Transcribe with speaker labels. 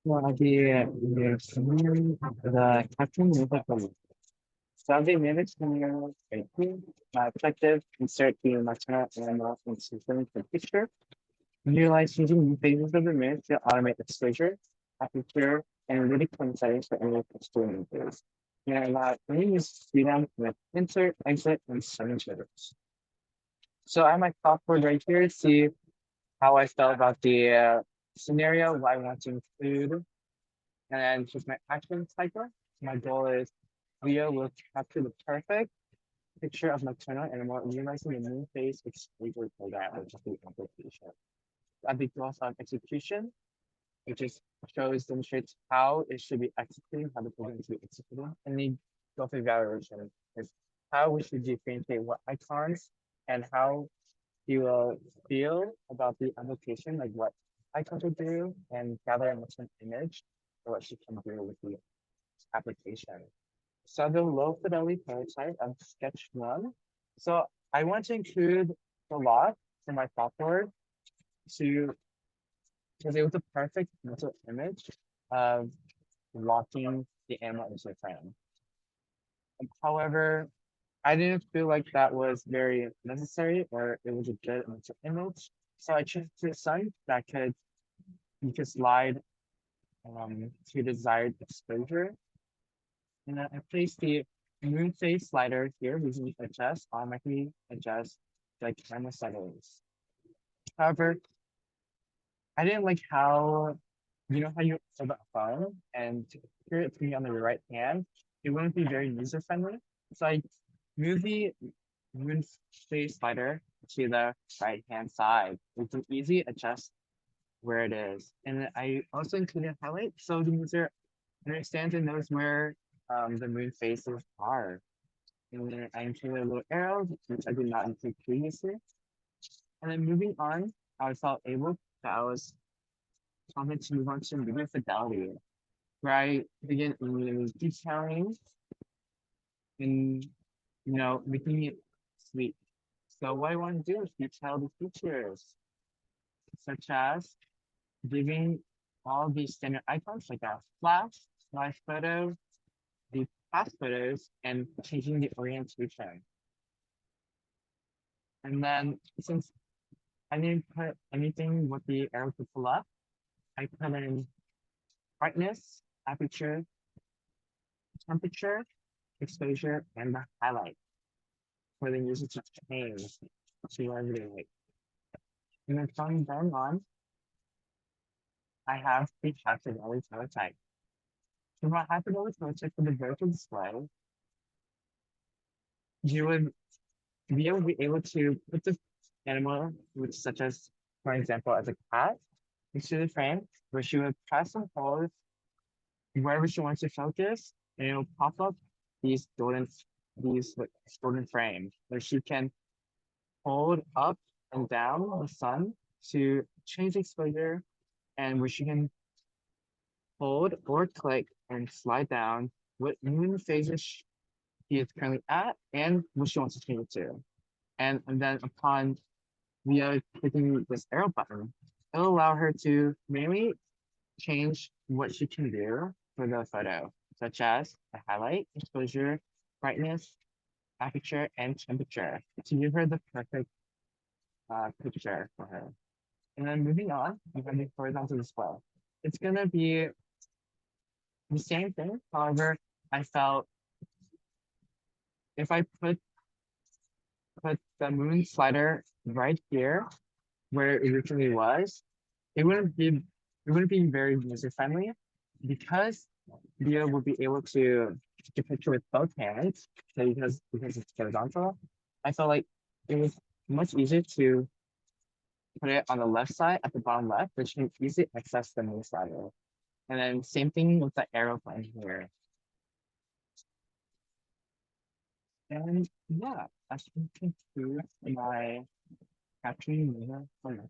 Speaker 1: Well, the caption music. So the mimics scenario rating, objective, insert the maternal animal into the picture. Utilize using new phases of the image to automate exposure, aperture, and really point settings for any texture images. And allow any use to see them with insert, exit, and seven triggers. So I might pop forward right here to see how I felt about the scenario, what I want to include, and then just my action cycle. My goal is Leo will capture the perfect picture of nocturnal animal utilizing the moon phase exposure program, which is the application. At the goals of execution, which is demonstrates how it should be executing, how the program is to be executing, and the goal of evaluation is how we should differentiate what icons and how you will feel about the application, like what icons will do, and gather a an image for what she can do with the application. So the low fidelity prototype of sketch one. So I want to include the lot for my software to because it was a perfect mental image of locking the animal into a frame. However, I didn't feel like that was very necessary or it was a good mental image. So I chose the sun that could you could slide to desired exposure. And then I placed the moon phase slider here, using adjust, automatically adjust the camera settings. However, I didn't like how, you know, how you hold a phone and here it's me on the right hand, it wouldn't be very user friendly. So I moved the moon phase slider to the right hand side. It's an easy adjust where it is. And I also included a highlight so the user understands and knows where the moon phases are. And then I included a little arrow, which I did not include previously. And then moving on, I felt able that I was confident to move on to medium fidelity, where I begin detailing and making it sweet. So what I want to do is detail the features, such as giving all these standard icons like a flash, live photo, the past photos, and changing the orientation. And then since I didn't put anything with the arrow to pull up, I put in brightness, aperture, temperature, exposure, and the highlight for the user to change to everything. And then from then on, I have the haptic prototype. So my haptic prototype for the virtual display, you would be able to put the animal, which such as, for example, as a cat, into the frame where she would press and hold wherever she wants to focus, and it'll pop up these golden frames where she can hold up and down the sun to change exposure, and where she can hold or click and slide down what moon phases she is currently at and what she wants to change it to. And then upon via clicking this arrow button, it'll allow her to mainly change what she can do for the photo, such as the highlight, exposure, brightness, aperture, and temperature to give her the perfect picture for her. And then moving on, we have the horizontal display. It's gonna be the same thing. However, I felt if I put the moon slider right here where it originally was, it wouldn't be very user friendly because Leo would be able to take a picture with both hands. So because it's horizontal, I felt like it was much easier to put it on the left side at the bottom left, which can easily access the moon slider. And then same thing with the arrow button here. And yeah, that concludes my capturing data for my